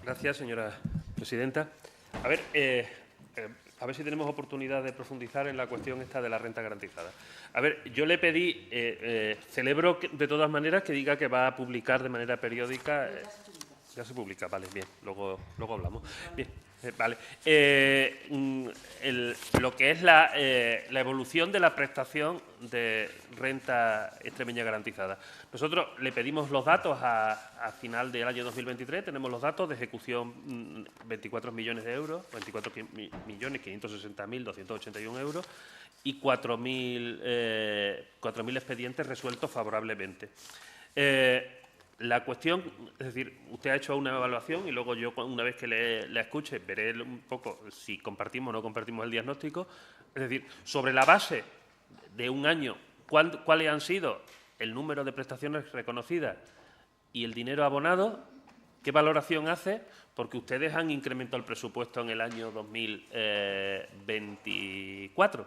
Gracias, señora presidenta. A ver si tenemos oportunidad de profundizar en la cuestión esta de la renta garantizada. A ver, yo le pedí, celebro de todas maneras que diga que va a publicar de manera periódica. Ya se publica, vale, bien, luego hablamos. Bien, vale. Lo que es la evolución de la prestación de renta extremeña garantizada. Nosotros le pedimos los datos a final del año 2023, tenemos los datos de ejecución 24 millones de euros, 24.560.281 euros y 4.000 expedientes resueltos favorablemente. La cuestión, es decir, usted ha hecho una evaluación y luego yo, una vez que la escuche, veré un poco si compartimos o no compartimos el diagnóstico. Es decir, sobre la base de un año, ¿cuáles han sido el número de prestaciones reconocidas y el dinero abonado? ¿Qué valoración hace? Porque ustedes han incrementado el presupuesto en el año 2024.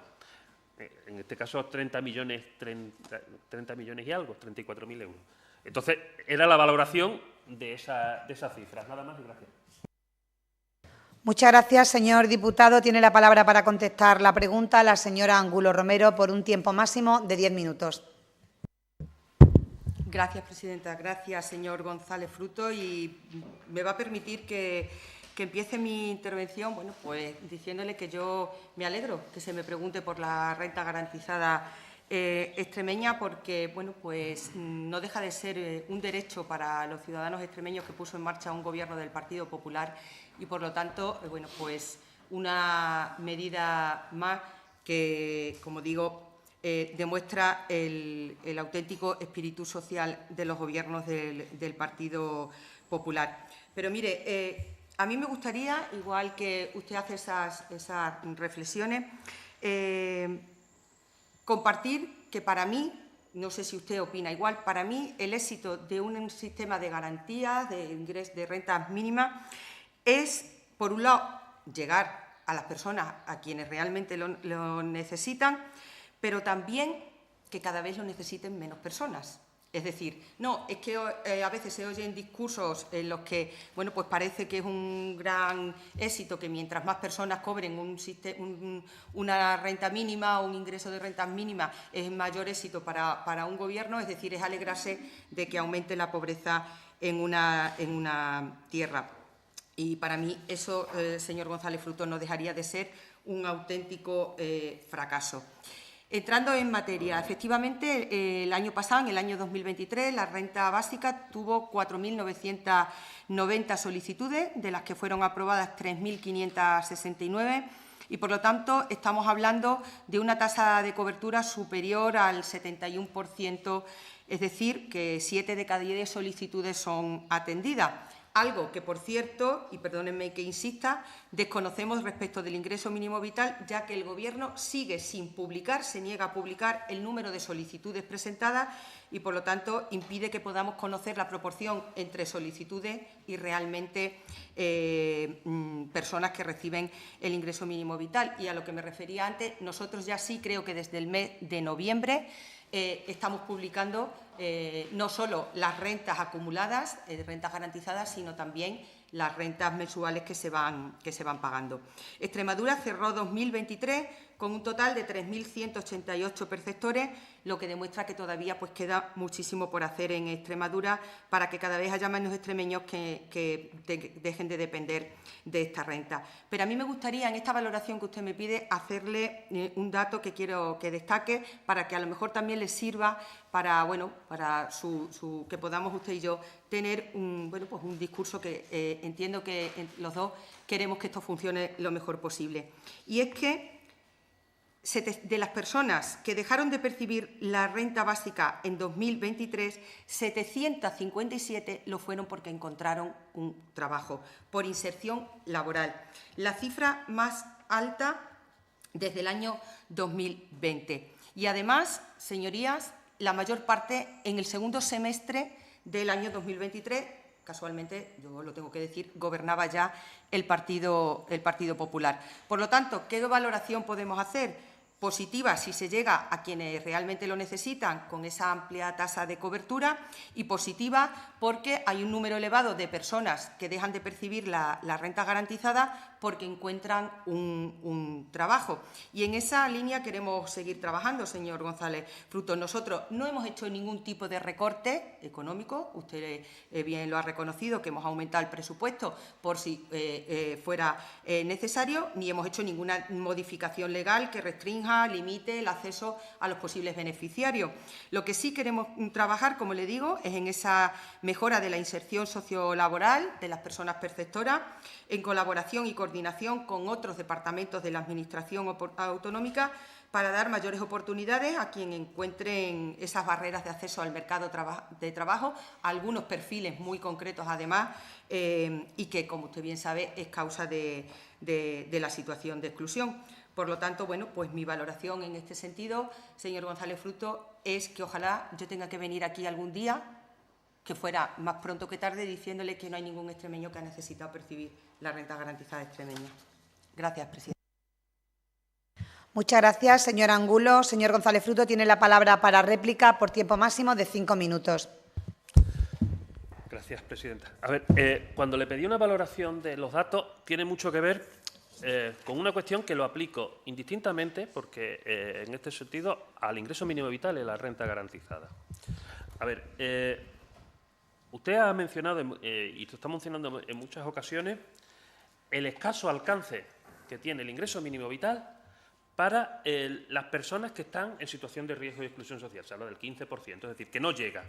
En este caso, 30 millones y algo, 34.000 euros. Entonces, era la valoración de esas cifras. Nada más y gracias. Muchas gracias, señor diputado. Tiene la palabra para contestar la pregunta la señora Angulo Romero por un tiempo máximo de 10 minutos. Gracias, presidenta. Gracias, señor González Fruto. Y me va a permitir que empiece mi intervención, bueno, pues diciéndole que yo me alegro que se me pregunte por la renta garantizada extremeña, porque bueno, pues no deja de ser un derecho para los ciudadanos extremeños que puso en marcha un Gobierno del Partido Popular y, por lo tanto, bueno, pues una medida más que, como digo, demuestra el auténtico espíritu social de los gobiernos del Partido Popular. Pero mire, a mí me gustaría, igual que usted hace esas reflexiones, compartir que para mí, no sé si usted opina igual, para mí el éxito de un sistema de garantías, de rentas mínimas, es, por un lado, llegar a las personas a quienes realmente lo necesitan, pero también que cada vez lo necesiten menos personas. Es decir, no, es que a veces se oyen discursos en los que, bueno, pues parece que es un gran éxito que mientras más personas cobren una renta mínima o un ingreso de rentas mínimas es mayor éxito para un gobierno, es decir, es alegrarse de que aumente la pobreza en una tierra. Y para mí eso, señor González Fruto, no dejaría de ser un auténtico fracaso. Entrando en materia, efectivamente, el año pasado, en el año 2023, la renta básica tuvo 4.990 solicitudes, de las que fueron aprobadas 3.569 y, por lo tanto, estamos hablando de una tasa de cobertura superior al 71%, es decir, que 7 de cada 10 solicitudes son atendidas. Algo que, por cierto, y perdónenme que insista, desconocemos respecto del ingreso mínimo vital, ya que el Gobierno sigue sin publicar, se niega a publicar el número de solicitudes presentadas y, por lo tanto, impide que podamos conocer la proporción entre solicitudes y realmente personas que reciben el ingreso mínimo vital. Y a lo que me refería antes, nosotros ya sí creo que desde el mes de noviembre estamos publicando no solo las rentas acumuladas, rentas garantizadas, sino también las rentas mensuales que se van pagando. Extremadura cerró 2023 con un total de 3.188 perceptores, lo que demuestra que todavía pues, queda muchísimo por hacer en Extremadura para que cada vez haya menos extremeños que dejen de depender de esta renta. Pero a mí me gustaría, en esta valoración que usted me pide, hacerle un dato que quiero que destaque para que a lo mejor también le sirva para, bueno, para que podamos usted y yo tener un discurso que entiendo que los dos queremos que esto funcione lo mejor posible. Y es que de las personas que dejaron de percibir la renta básica en 2023, 757 lo fueron porque encontraron un trabajo, por inserción laboral. La cifra más alta desde el año 2020. Y además, señorías, la mayor parte en el segundo semestre del año 2023, casualmente, yo lo tengo que decir, gobernaba ya el Partido Popular. Por lo tanto, ¿qué valoración podemos hacer? Positiva si se llega a quienes realmente lo necesitan con esa amplia tasa de cobertura, y positiva porque hay un número elevado de personas que dejan de percibir la renta garantizada porque encuentran un trabajo. Y en esa línea queremos seguir trabajando, señor González Fruto. Nosotros no hemos hecho ningún tipo de recorte económico. Usted bien lo ha reconocido, que hemos aumentado el presupuesto por si fuera necesario, ni hemos hecho ninguna modificación legal que restrinja, limite el acceso a los posibles beneficiarios. Lo que sí queremos trabajar, como le digo, es en esa mejora de la inserción sociolaboral de las personas perceptoras, en colaboración y coordinación con otros departamentos de la Administración autonómica, para dar mayores oportunidades a quien encuentren esas barreras de acceso al mercado de trabajo, algunos perfiles muy concretos además, y que, como usted bien sabe, es causa de la situación de exclusión. Por lo tanto, bueno, pues mi valoración en este sentido, señor González Fruto, es que ojalá yo tenga que venir aquí algún día, que fuera más pronto que tarde, diciéndole que no hay ningún extremeño que ha necesitado percibir la renta garantizada extremeña. Gracias, presidente. Muchas gracias, señor Angulo. Señor González Fruto, tiene la palabra para réplica por tiempo máximo de 5 minutos. Gracias, presidenta. A ver, cuando le pedí una valoración de los datos, tiene mucho que ver con una cuestión que lo aplico indistintamente, porque en este sentido, al ingreso mínimo vital y a la renta garantizada. A ver, usted ha mencionado, y lo está mencionando en muchas ocasiones, el escaso alcance que tiene el ingreso mínimo vital para las personas que están en situación de riesgo y exclusión social. Se habla del 15%, es decir, que no llega.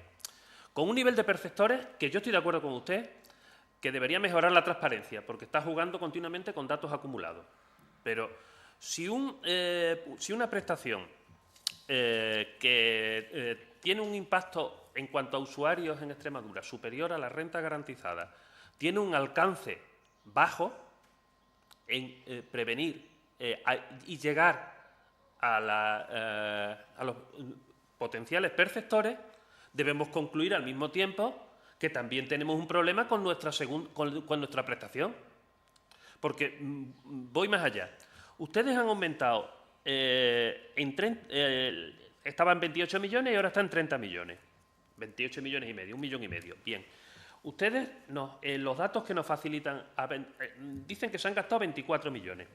Con un nivel de perceptores que yo estoy de acuerdo con usted, que debería mejorar la transparencia, porque está jugando continuamente con datos acumulados. Pero si una prestación que tiene un impacto en cuanto a usuarios en Extremadura superior a la renta garantizada, tiene un alcance bajo en prevenir y llegar a los potenciales perceptores, debemos concluir al mismo tiempo que también tenemos un problema con nuestra prestación. Porque voy más allá. Ustedes han aumentado, estaba en 28 millones y ahora está en 30 millones. 28 millones y medio, 1,5 millones. Bien. Ustedes, los datos que nos facilitan, dicen que se han gastado 24 millones.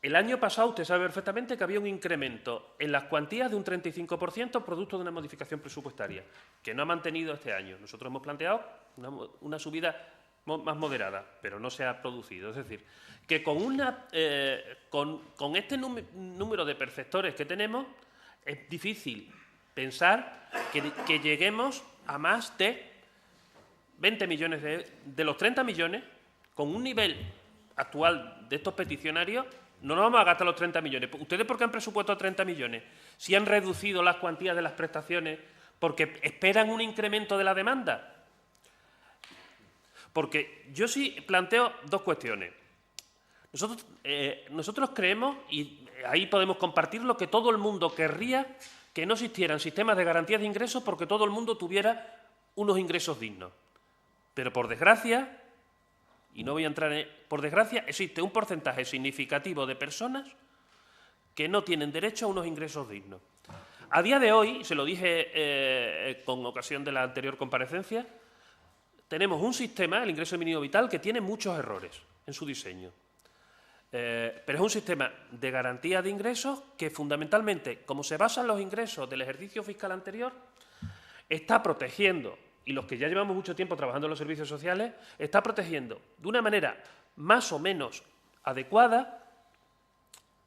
El año pasado usted sabe perfectamente que había un incremento en las cuantías de un 35% producto de una modificación presupuestaria, que no ha mantenido este año. Nosotros hemos planteado una subida más moderada, pero no se ha producido. Es decir, que con este número de perceptores que tenemos, es difícil pensar que lleguemos a más de 20 millones de los 30 millones, con un nivel actual de estos peticionarios. No nos vamos a gastar los 30 millones. ¿Ustedes por qué han presupuestado 30 millones? Si han reducido las cuantías de las prestaciones porque esperan un incremento de la demanda. Porque yo sí planteo dos cuestiones. Nosotros creemos, y ahí podemos compartirlo, que todo el mundo querría que no existieran sistemas de garantías de ingresos porque todo el mundo tuviera unos ingresos dignos. Pero por desgracia, y no voy a entrar por desgracia, existe un porcentaje significativo de personas que no tienen derecho a unos ingresos dignos. A día de hoy, se lo dije con ocasión de la anterior comparecencia, tenemos un sistema, el ingreso mínimo vital, que tiene muchos errores en su diseño. Pero es un sistema de garantía de ingresos que fundamentalmente, como se basa en los ingresos del ejercicio fiscal anterior, está protegiendo, y los que ya llevamos mucho tiempo trabajando en los servicios sociales, está protegiendo de una manera más o menos adecuada,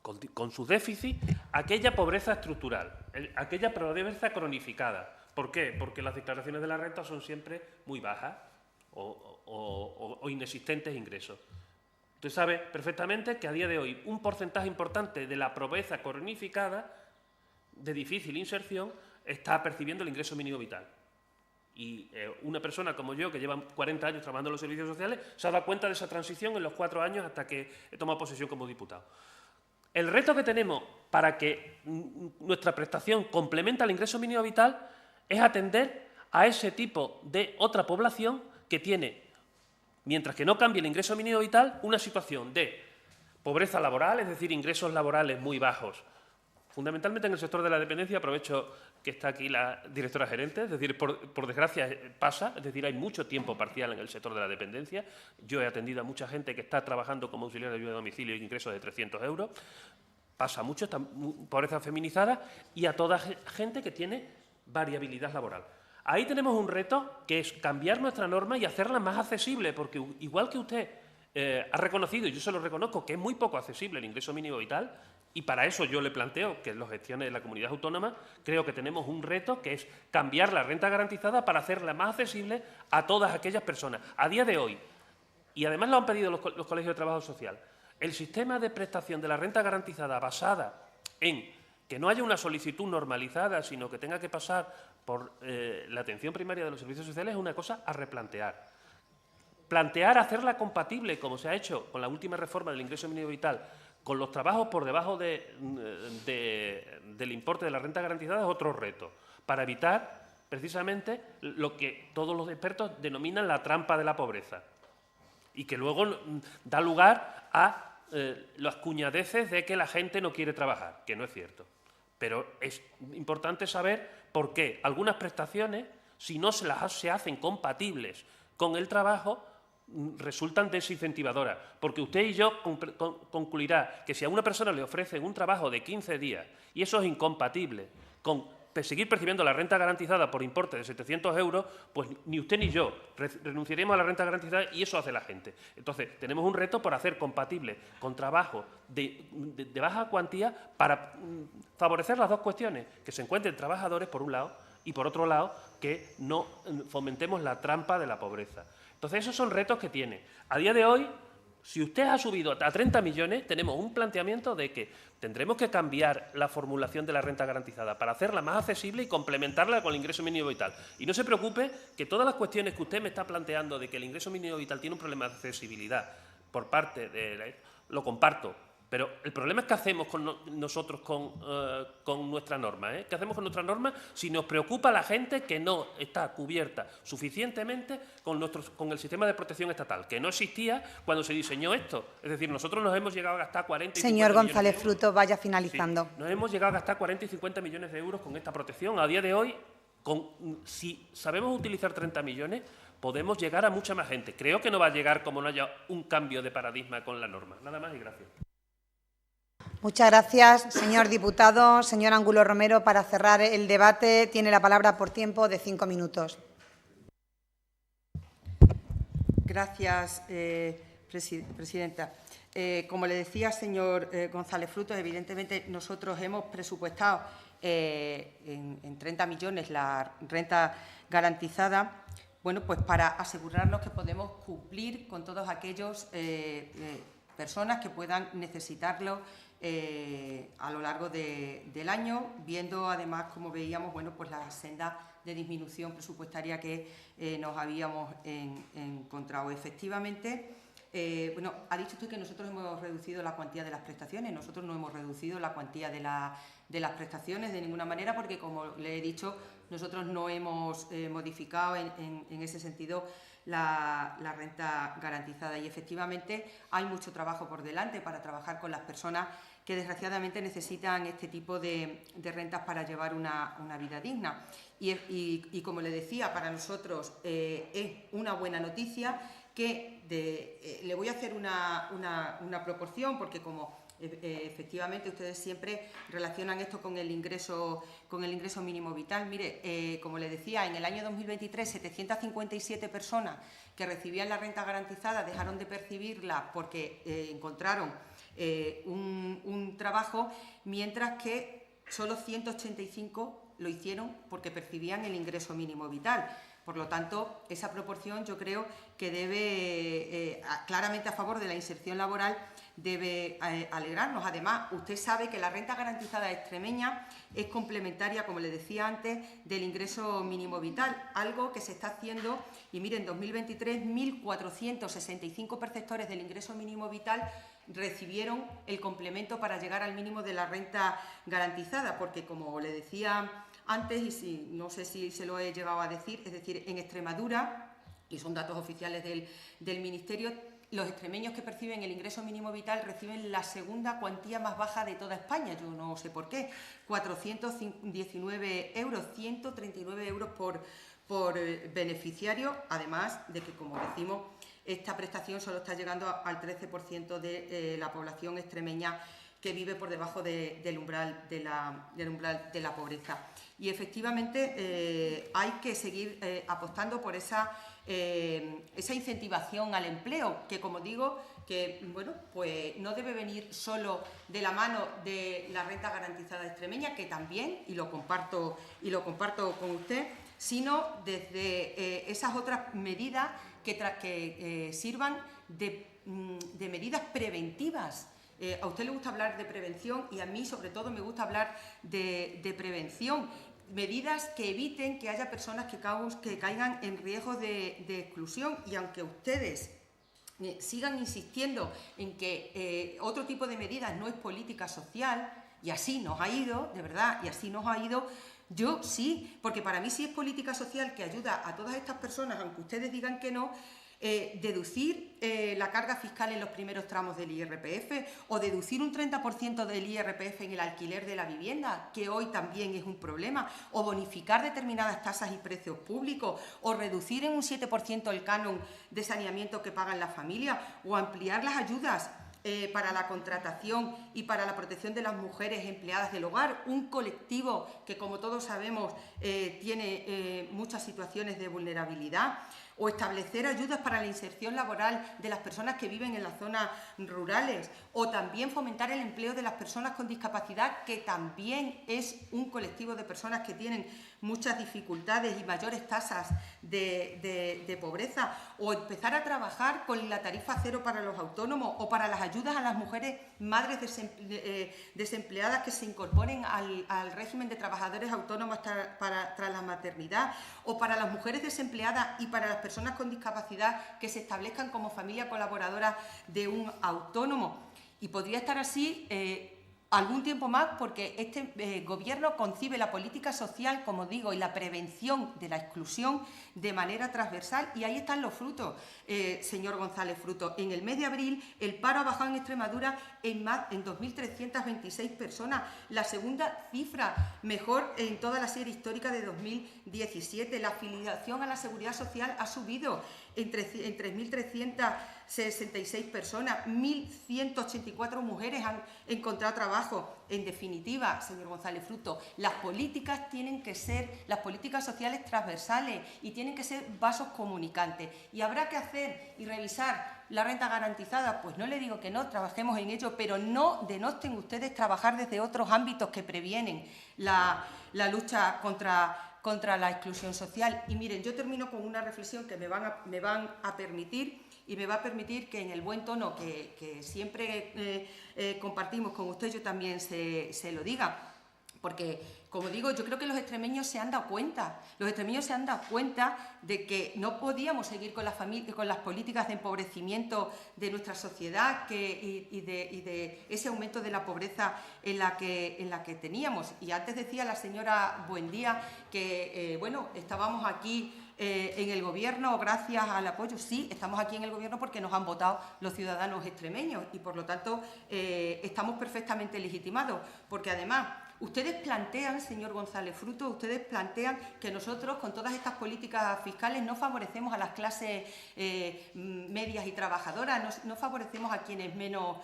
con su déficit, aquella pobreza estructural, aquella pobreza cronificada. ¿Por qué? Porque las declaraciones de la renta son siempre muy bajas o inexistentes ingresos. Usted sabe perfectamente que a día de hoy un porcentaje importante de la pobreza cronificada, de difícil inserción, está percibiendo el ingreso mínimo vital. Y una persona como yo, que lleva 40 años trabajando en los servicios sociales, se ha dado cuenta de esa transición en los 4 años hasta que he tomado posesión como diputado. El reto que tenemos para que nuestra prestación complemente al ingreso mínimo vital es atender a ese tipo de otra población que tiene, mientras que no cambie el ingreso mínimo vital, una situación de pobreza laboral, es decir, ingresos laborales muy bajos. Fundamentalmente en el sector de la dependencia, aprovecho que está aquí la directora gerente, es decir, por desgracia pasa, es decir, hay mucho tiempo parcial en el sector de la dependencia. Yo he atendido a mucha gente que está trabajando como auxiliar de ayuda a domicilio y ingresos de 300 euros. Pasa mucho, esta pobreza feminizada y a toda gente que tiene variabilidad laboral. Ahí tenemos un reto que es cambiar nuestra norma y hacerla más accesible, porque igual que usted ha reconocido, y yo se lo reconozco, que es muy poco accesible el ingreso mínimo vital, y para eso yo le planteo que lo gestione la comunidad autónoma, creo que tenemos un reto que es cambiar la renta garantizada para hacerla más accesible a todas aquellas personas. A día de hoy, y además lo han pedido los colegios de trabajo social, el sistema de prestación de la renta garantizada basada en que no haya una solicitud normalizada, sino que tenga que pasar por la atención primaria de los servicios sociales es una cosa a replantear. Plantear hacerla compatible, como se ha hecho con la última reforma del ingreso mínimo vital, con los trabajos por debajo del importe de la renta garantizada es otro reto, para evitar precisamente lo que todos los expertos denominan la trampa de la pobreza y que luego da lugar a las cuñadeces de que la gente no quiere trabajar, que no es cierto. Pero es importante saber por qué algunas prestaciones, si no se hacen compatibles con el trabajo, resultan desincentivadoras, porque usted y yo concluirá que si a una persona le ofrecen un trabajo de 15 días y eso es incompatible con seguir percibiendo la renta garantizada por importe de 700 euros, pues ni usted ni yo renunciaremos a la renta garantizada y eso hace la gente. Entonces, tenemos un reto por hacer compatible con trabajo de baja cuantía para favorecer las dos cuestiones, que se encuentren trabajadores por un lado y por otro lado que no fomentemos la trampa de la pobreza. Entonces, esos son retos que tiene. A día de hoy, si usted ha subido a 30 millones, tenemos un planteamiento de que tendremos que cambiar la formulación de la renta garantizada para hacerla más accesible y complementarla con el ingreso mínimo vital. Y no se preocupe que todas las cuestiones que usted me está planteando de que el ingreso mínimo vital tiene un problema de accesibilidad por parte de lo comparto. Pero el problema es qué hacemos nosotros con nuestra norma. ¿Qué hacemos con nuestra norma si nos preocupa la gente que no está cubierta suficientemente con el sistema de protección estatal, que no existía cuando se diseñó esto? Es decir, nosotros nos hemos llegado a gastar 40 y 50 Señor millones González de euros. Fruto, vaya finalizando. Sí, nos hemos llegado a gastar 40 y 50 millones de euros con esta protección. A día de hoy, si sabemos utilizar 30 millones, podemos llegar a mucha más gente. Creo que no va a llegar como no haya un cambio de paradigma con la norma. Nada más y gracias. Muchas gracias, señor diputado. Señor Angulo Romero, para cerrar el debate, tiene la palabra por tiempo de 5 minutos. Gracias, presidenta. Como le decía, señor González Fruto, evidentemente nosotros hemos presupuestado en 30 millones la renta garantizada, bueno, pues para asegurarnos que podemos cumplir con todos aquellos personas que puedan necesitarlo a lo largo del año, viendo además, como veíamos, bueno, pues la senda de disminución presupuestaria que nos habíamos encontrado. Efectivamente, bueno, ha dicho usted que nosotros hemos reducido la cuantía de las prestaciones. Nosotros no hemos reducido la cuantía de las prestaciones de ninguna manera, porque, como le he dicho, nosotros no hemos modificado en ese sentido la renta garantizada. Y efectivamente hay mucho trabajo por delante para trabajar con las personas que desgraciadamente necesitan este tipo de rentas para llevar una vida digna. Y como le decía, para nosotros es una buena noticia que le voy a hacer una proporción, porque como efectivamente ustedes siempre relacionan esto con el ingreso mínimo vital. Mire, como le decía, en el año 2023 757 personas que recibían la renta garantizada dejaron de percibirla porque encontraron un trabajo, mientras que solo 185 lo hicieron porque percibían el ingreso mínimo vital. Por lo tanto, esa proporción yo creo que debe, claramente a favor de la inserción laboral, debe alegrarnos. Además, usted sabe que la renta garantizada extremeña es complementaria, como le decía antes, del ingreso mínimo vital, algo que se está haciendo. Y miren, en 2023, 1.465 perceptores del ingreso mínimo vital recibieron el complemento para llegar al mínimo de la renta garantizada, porque, como le decía antes, y no sé si se lo he llegado a decir, es decir, en Extremadura, y son datos oficiales del Ministerio, los extremeños que perciben el ingreso mínimo vital reciben la segunda cuantía más baja de toda España. Yo no sé por qué. 419 euros, 139 euros por beneficiario, además de que, como decimos, esta prestación solo está llegando al 13% de la población extremeña que vive por debajo del umbral de la pobreza. Y efectivamente hay que seguir apostando por esa incentivación al empleo, que, como digo, que bueno, pues no debe venir solo de la mano de la renta garantizada extremeña, que también, y lo comparto con usted, sino desde esas otras medidas que sirvan de medidas preventivas. A usted le gusta hablar de prevención y a mí, sobre todo, me gusta hablar de prevención. Medidas que eviten que haya personas que caigan en riesgo de exclusión. Y aunque ustedes sigan insistiendo en que otro tipo de medidas no es política social, y así nos ha ido, de verdad, y así nos ha ido, yo sí, porque para mí sí es política social que ayuda a todas estas personas, aunque ustedes digan que no, deducir la carga fiscal en los primeros tramos del IRPF o deducir un 30% del IRPF en el alquiler de la vivienda, que hoy también es un problema, o bonificar determinadas tasas y precios públicos, o reducir en un 7% el canon de saneamiento que pagan las familias, o ampliar las ayudas para la contratación y para la protección de las mujeres empleadas del hogar, un colectivo que, como todos sabemos, tiene muchas situaciones de vulnerabilidad, o establecer ayudas para la inserción laboral de las personas que viven en las zonas rurales, o también fomentar el empleo de las personas con discapacidad, que también es un colectivo de personas que tienen muchas dificultades y mayores tasas de pobreza, o empezar a trabajar con la tarifa cero para los autónomos, o para las ayudas a las mujeres madres desempleadas que se incorporen al régimen de trabajadores autónomos tras la maternidad, o para las mujeres desempleadas y para las personas con discapacidad que se establezcan como familia colaboradora de un autónomo. Y podría estar así algún tiempo más, porque este Gobierno concibe la política social, como digo, y la prevención de la exclusión de manera transversal, y ahí están los frutos, señor González Fruto. En el mes de abril el paro ha bajado en Extremadura en 2.326 personas, la segunda cifra mejor en toda la serie histórica de 2017. La afiliación a la Seguridad Social ha subido en 3.366 personas, 1.184 mujeres han encontrado trabajo. En definitiva, señor González Fruto, las políticas tienen que ser, las políticas sociales transversales, y tienen que ser vasos comunicantes. Y habrá que hacer y revisar la renta garantizada, pues no le digo que no, trabajemos en ello, pero no denosten ustedes trabajar desde otros ámbitos que previenen la lucha contra la exclusión social. Y miren, yo termino con una reflexión que me van a permitir, y me va a permitir que, en el buen tono que siempre compartimos con usted, yo también se lo diga. Porque, como digo, yo creo que los extremeños se han dado cuenta. Los extremeños se han dado cuenta de que no podíamos seguir con las políticas de empobrecimiento de nuestra sociedad y de ese aumento de la pobreza en la que teníamos. Y antes decía la señora Buendía que, bueno, estábamos aquí en el Gobierno gracias al apoyo. Sí, estamos aquí en el Gobierno porque nos han votado los ciudadanos extremeños y, por lo tanto, estamos perfectamente legitimados. Porque, además, ustedes plantean, señor González Fruto, ustedes plantean que nosotros, con todas estas políticas fiscales, no favorecemos a las clases medias y trabajadoras, no favorecemos a quienes menos,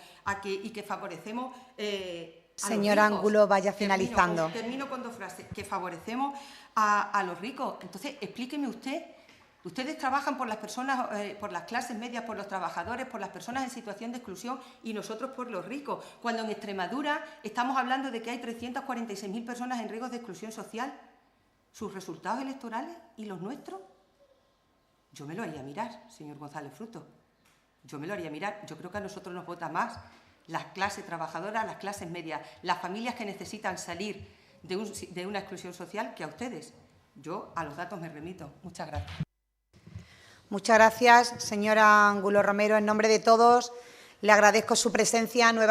y que favorecemos Señora Angulo, vaya finalizando. Termino con dos frases. Que favorecemos a los ricos. Entonces, explíqueme usted. Ustedes trabajan por las personas, por las clases medias, por los trabajadores, por las personas en situación de exclusión, y nosotros por los ricos. Cuando en Extremadura estamos hablando de que hay 346.000 personas en riesgo de exclusión social. ¿Sus resultados electorales y los nuestros? Yo me lo haría mirar, señor González Fruto. Yo me lo haría mirar. Yo creo que a nosotros nos vota más las clases trabajadoras, las clases medias, las familias que necesitan salir de una exclusión social, que a ustedes. Yo a los datos me remito. Muchas gracias. Muchas gracias, señora Angulo Romero. En nombre de todos, le agradezco su presencia nuevamente.